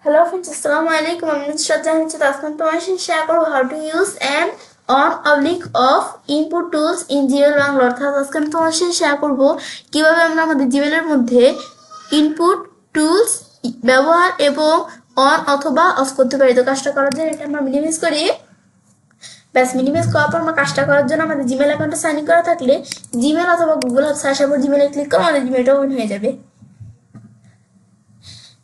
Hello friends, Assalamu alaikum. I'm Nusrat Jahan Chitas information share করব how to use and on oblique of input tools in GML Bangla. অর্থাৎ আজকে আমি তোমার সাথে share করব কিভাবে আমরা আমাদের GML এর মধ্যে ইনপুট টুলস ব্যবহার এবং অন অথবা অফ করতে পারি। তো কাজটা করার জন্য এটা আমরা মিনিমাইজ করি। ব্যাস মিনিমাইজ করার পর আমরা কাজটা করার জন্য আমাদের জিমেল অ্যাকাউন্টে সাইন ইন করা থাকলে জিমেল অথবা গুগল সার্চ করে জিমেলে ক্লিক করে আমাদের জিমেলটা ওপেন হয়ে যাবে।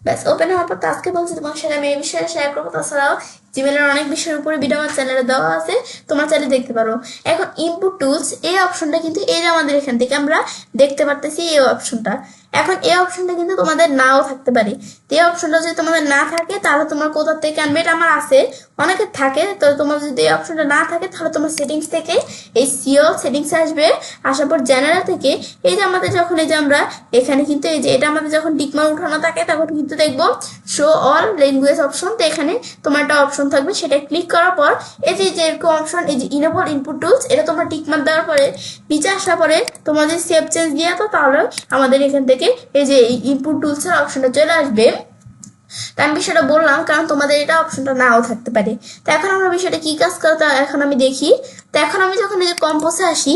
ব্যাস ওপেন হওয়ার পর আজকে বলছি তোমার সাথে আমি এই বিষয়ে শেয়ার করবো। তাছাড়াও জিমেলের অনেক বিষয়ের উপরে ভিডিও আমার চ্যানেলে দেওয়া আছে, তোমার চাইলে দেখতে পারো। এখন ইনপুট টুলস এই অপশনটা কিন্তু এই যে আমাদের এখান থেকে আমরা দেখতে পারতেছি এই অপশনটা। এখন এই অপশনটা কিন্তু তোমাদের নাও থাকতে পারে। তো এই অপশনটা যদি তোমাদের না থাকে তাহলে তোমার কোথা থেকে আনবে, এটা আমার আছে, অনেকের থাকে। তো তোমার যদি এই অপশনটা না থাকে তাহলে তোমার সেটিংস থেকে এই সিও সেটিংস আসবে, আসার পর জেনারেল থেকে এই যে আমাদের যখন এই যে আমরা এখানে কিন্তু এই যে এটা আমাদের যখন টিকমার্ক উঠানো থাকে তখন কিন্তু দেখবো শো অল ল্যাঙ্গুয়েজ অপশন। তো এখানে তোমার একটা অপশন থাকবে, সেটা ক্লিক করার পর এই যে এরকম অপশন এই যে ইনেবল ইনপুট টুলস, এটা তোমরা টিকমার্ক দেওয়ার পরে নিচে আসার পরে তোমরা যদি সেভ চেঞ্জ দিয়ে তো তাহলে আমাদের এখান থেকে এই যে ইনপুট টুলস এর অপশনটা চলে আসবে। তা আমি বিষয়টা বললাম কারণ তোমাদের এটা অপশনটা নাও থাকতে পারে। তো এখন আমরা বিষয়টা কি কাজ করতে এখন আমি দেখি। তো এখন আমি যখন এই যে কম্পোসে আসি,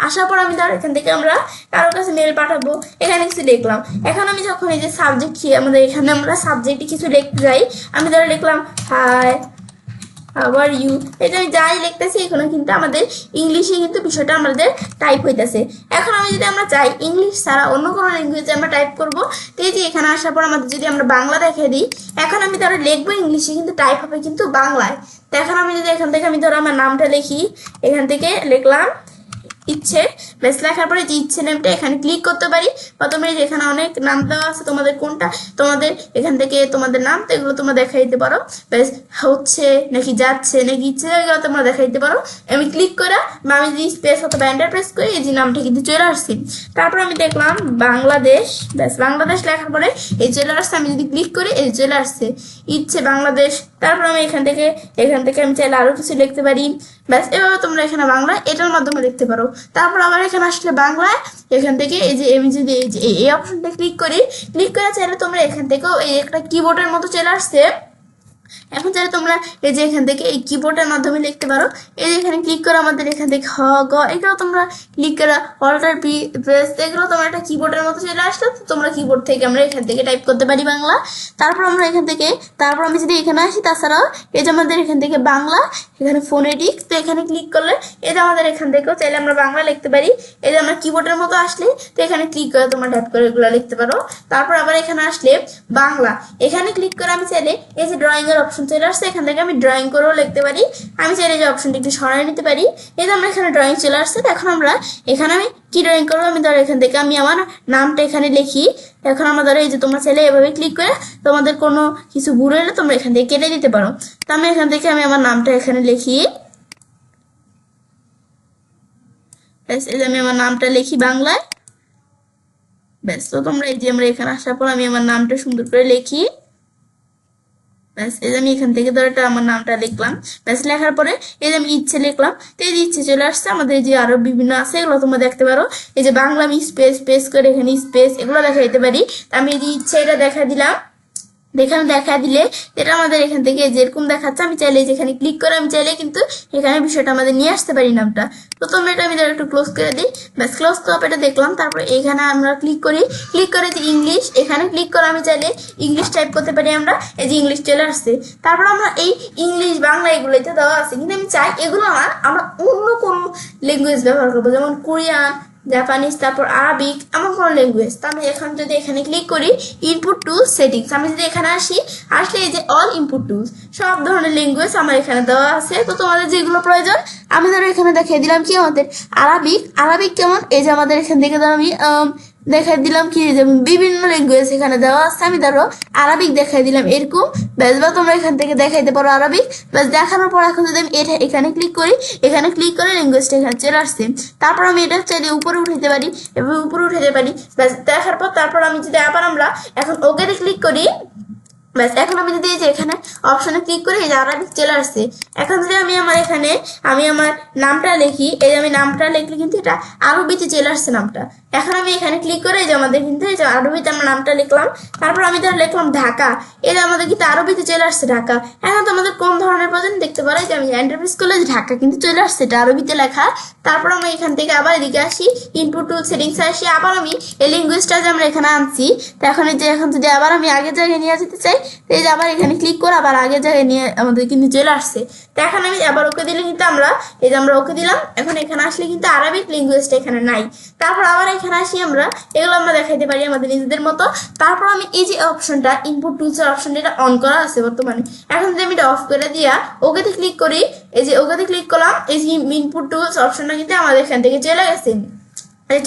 আসার পর আমি ধর এখান থেকে আমরা কারোর কাছে মেল পাঠাবো, এখানে কিছু লিখলাম। এখন আমি যখন এই যে সাবজেক্ট আমাদের এখানে আমরা সাবজেক্টে কিছু লিখতে যাই, আমি ধরে লিখলাম হাই আবার ইউ, এটা আমি যাই লিখতেছি এখানে কিন্তু আমাদের ইংলিশে কিন্তু বিষয়টা আমাদের টাইপ হইতেছে। এখন আমি যদি আমরা চাই ইংলিশ ছাড়া অন্য কোনো ল্যাঙ্গুয়েজে আমরা টাইপ করবো, তো এই যে এখানে আসার পর আমাদের যদি আমরা বাংলা দেখে দিই, এখন আমি ধরো লিখবো ইংলিশে কিন্তু টাইপ হবে কিন্তু বাংলায়। তো এখন আমি যদি এখান থেকে আমি ধরো আমার নামটা লিখি, এখান থেকে লিখলাম ইচ্ছে, বেশ লেখার পরে যে ইচ্ছে নামটা এখানে ক্লিক করতে পারি। বা তোমরা এখানে অনেক নাম দেওয়া আছে, তোমাদের কোনটা তোমাদের এখান থেকে তোমাদের নাম তো এগুলো তোমরা দেখাই দিতে পারো। বেশ হচ্ছে নাকি যাচ্ছে নাকি ইচ্ছে এগুলো তোমরা দেখাই দিতে পারো। আমি ক্লিক করে বা আমি যদি স্পেস অথবা এন্টার প্রেস করি এই যে নামটা কিন্তু চলে আসছে। তারপর আমি দেখলাম বাংলাদেশ, ব্যাস বাংলাদেশ লেখার পরে এই চলে আসছে। আমি যদি ক্লিক করি এই চলে আসছে ইচ্ছে বাংলাদেশ। তারপর আমি এখান থেকে আমি চাইলে আরো কিছু লিখতে পারি। ব্যাস এভাবে তোমরা এখানে বাংলা এটার মাধ্যমে লিখতে পারো। তারপর আবার এখানে আসলে বাংলায় এখান থেকে এই যে আমি যদি এই অপশনটা ক্লিক করি, ক্লিক করে চাইলে তোমরা এখান থেকেও এই একটা কিবোর্ডের মতো চলে আসছে। এখন চাইলে তোমরা এই যে এখান থেকে এই কিবোর্ডের মাধ্যমে লিখতে পারো। এই যে এখানে ক্লিক করে আমাদের এখান থেকে হ গ এগুলো তোমরা ক্লিক করে অল্টার পি প্রেস এগুলো তোমরা একটা কিবোর্ডের মতো চলে আসলো। তোমরা কিবোর্ড থেকে আমরা এখান থেকে টাইপ করতে পারি বাংলা। তারপর আমরা এখান থেকে তারপর আমি যদি এখানে আসি, তাছাড়াও এই যে আমাদের এখান থেকে বাংলা এখানে ফোনেটিক্স, তো এখানে ক্লিক করলে এই যে আমাদের এখান থেকেও চাইলে আমরা বাংলা লিখতে পারি। এই যে আমরা কিবোর্ডের মতো আসলে তো এখানে ক্লিক করে তোমরা টাইপ করে এগুলো লিখতে পারো। তারপর আবার এখানে আসলে বাংলা এখানে ক্লিক করে আমি চাইলে এই যে ড্রয়িং এর অপশন চলে আসছে, এখান থেকে আমি ড্রয়িং করেও লিখতে পারি। আমি চাইলে যে অপশনটি একটু সরাই নিতে পারি। এই যে আমরা এখানে ড্রয়িং চলে আসছে। এখন আমরা এখানে আমি কি ড্রয়িং করবো, আমি ধরো এখান থেকে আমি আমার নামটা এখানে লিখি। এখন আমরা ধরো এই যে তোমরা চাইলে এভাবে ক্লিক করে তোমাদের কোনো কিছু ভুল হলে তোমরা এখান থেকে কেটে দিতে পারো। তো আমি এখান থেকে আমি আমার নামটা এখানে লিখি, ব্যাস এই যে আমি আমার নামটা লিখি বাংলায়। ব্যাস তো তোমরা এই যে আমরা এখানে আসার পর আমি আমার নামটা সুন্দর করে লিখি। ব্যাস এই যে আমি এখান থেকে ধরো আমার নামটা লিখলাম। ব্যাস লেখার পরে এই যে আমি ইচ্ছে লিখলাম। তো এই যে ইচ্ছে চলে আসছে। আমাদের যে আরো বিভিন্ন আছে এগুলো তোমরা দেখতে পারো। এই যে বাংলা আমি স্পেস স্পেস করে এখানে স্পেস এগুলো দেখা দিতে পারি। তা আমি এই যে ইচ্ছে এটা দেখা দিলাম, এখানে দেখা দিলে এটা আমাদের এখান থেকে যেরকম দেখাচ্ছে আমি চাইলে যেখানে ক্লিক করে আমি চাইলে কিন্তু এখানে বিষয়টা আমাদের নিয়ে আসতে পারি নামটা। তো তোমরা এটা আমি একটু ক্লোজ করে দিই। ব্যাস ক্লোজ তো এটা দেখলাম। তারপরে এখানে আমরা ক্লিক করি, ক্লিক করে যে ইংলিশ এখানে ক্লিক করে আমি চাইলে ইংলিশ টাইপ করতে পারি। আমরা এই যে ইংলিশ চলে আসছে। তারপর আমরা এই ইংলিশ বাংলা এগুলোতে দেওয়া আছে, কিন্তু আমি চাই এগুলো না আমরা অন্য কোনো ল্যাঙ্গুয়েজ ব্যবহার করবো, যেমন কোরিয়ান, জাপানিজ, তারপর আরবিক, আমার কোনো ল্যাঙ্গুয়েজ। তো আমি এখন যদি এখানে ক্লিক করি ইনপুট টুলস সেটিংস, আমি যদি এখানে আসি আসলে এই যে অল ইনপুট টুলস সব ধরনের ল্যাঙ্গুয়েজ আমার এখানে দেওয়া আছে। তো তোমাদের যেগুলো প্রয়োজন আমি ধরো এখানে দেখিয়ে দিলাম কি আমাদের আরবিক কেমন, এই যে আমাদের এখান থেকে ধরো আমি দেখাই দিলাম কি যেমন বিভিন্ন ল্যাঙ্গুয়েজ এখানে দেওয়া আছে। আমি ধরো আরবিক দেখাই দিলাম এরকম। ব্যাস বা তোমরা এখান থেকে দেখাইতে পারো আরবিক। ব্যাস দেখানোর পর এখন যদি আমি এটা এখানে ক্লিক করি, এখানে ক্লিক করে ল্যাঙ্গুয়েজটা এখানে চলে আসছে। তারপর আমি এটা চাইলে উপরে উঠাইতে পারি এবং উপরে উঠাইতে পারি। ব্যাস দেখার পর তারপর আমি যদি আবার আমরা এখন ওকেতে ক্লিক করি, ব্যাস এখন আমি যদি এই যে এখানে অপশনে ক্লিক করি এই যে আরবিক চলে আসছে। এখন যদি আমি আমার এখানে আমি আমার নামটা লিখি, এই যে আমি নামটা লিখলে কিন্তু এটা আরবিতে চলে আসছে নামটা। এখন আমি এখানে ক্লিক করে এই যে আমাদের কিন্তু এই যে আরবিতে আমরা নামটা লিখলাম, তারপর আমি তাহলে লিখলাম ঢাকা, এই যে আমাদের কিন্তু আরবিতে চলে আসছে ঢাকা। এখন তো আমাদের কোন ধরনের প্রয়োজন দেখতে পারো যে আমি এন্টারপ্রাইজ কলেজ ঢাকা কিন্তু চলে আসছে, এটা আরবিতে লেখা। তারপর আমি এখান থেকে আবার এদিকে আসি, ইনপুট টুল সেটিংস আসি, আবার আমি এই ল্যাঙ্গুয়েজটা যে আমরা এখানে আনছি, তো এখন এই যে এখন যদি আবার আমি আগের জায়গায় নিয়ে যেতে চাই, তো এই যে আবার এখানে ক্লিক করে আবার আগের জায়গায় নিয়ে আমাদের কিন্তু চলে আসছে। তো এখন আমি আবার ওকে দিলে কিন্তু আমরা এই যে আমরা ওকে দিলাম, এখন এখানে আসলে কিন্তু আরবিক ল্যাঙ্গুয়েজটা এখানে নাই। তারপর আবার এখানে আসি আমরা, এগুলো আমরা দেখাইতে পারি আমাদের নিজেদের মতো। তারপর আমি এই যে অপশনটা ইনপুট টুলসের অপশনটা এটা অন করা আছে বর্তমানে, এখন যদি আমি এটা অফ করে দিয়া ওকেতে ক্লিক করি, এই যে ওকেতে ক্লিক করলাম, এই যে ইনপুট টুলস অপশনটা কিন্তু আমাদের এখান থেকে চলে গেছে।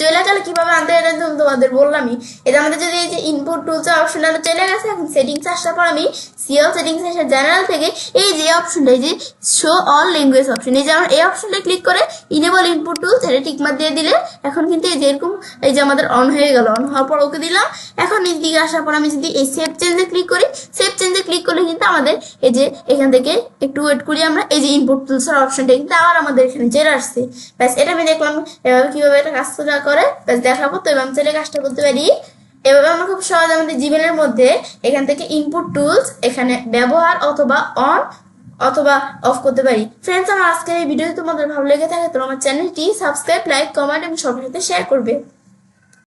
চলে গেলে কিভাবে আনতে হয় তোমাদের বললামই। এটা আমাদের যদি এই যে ইনপুট টুলস অপশনটা চলে গেছে, এখন সেটিংস আসার পর আমি সিএল সেটিংস এসে জেনারেল থেকে এই যে অপশনটা এই যে শো অল ল্যাঙ্গুয়েজ অপশন, এই যে আমরা এই অপশনটা ক্লিক করে ইনেবল ইনপুট টুলস এটা টিকমার্ক দিয়ে দিলে এখন কিন্তু এই যে এরকম এই যে আমাদের অন হয়ে গেল। অন হওয়ার পর ওকে দিলাম। এখন এই দিকে আসার পর আমি যদি এই সেভ চেঞ্জে ক্লিক করি, সেভ চেঞ্জে ক্লিক করলে কিন্তু আমাদের এই যে এখান থেকে একটু ওয়েট করি আমরা, এই যে ইনপুট টুলসের অপশনটা কিন্তু আবার আমাদের এখানে চলে আসছে। ব্যাস এটা আমি দেখলাম এভাবে কিভাবে এটা কাজ করে, ব্যাস দেখাবো। তো এবার আমি চলে কাজটা করতে পারি। এভাবে আমরা খুব সহজ আমাদের জিমেলের মধ্যে এখান থেকে ইনপুট টুলস এখানে ব্যবহার অথবা অন অথবা অফ করতে পারি। ফ্রেন্ডস, আমার আজকের এই ভিডিও তোমাদের ভালো লেগে থাকে তো আমার চ্যানেলটি সাবস্ক্রাইব, লাইক, কমেন্ট এবং সবার সাথে শেয়ার করবে।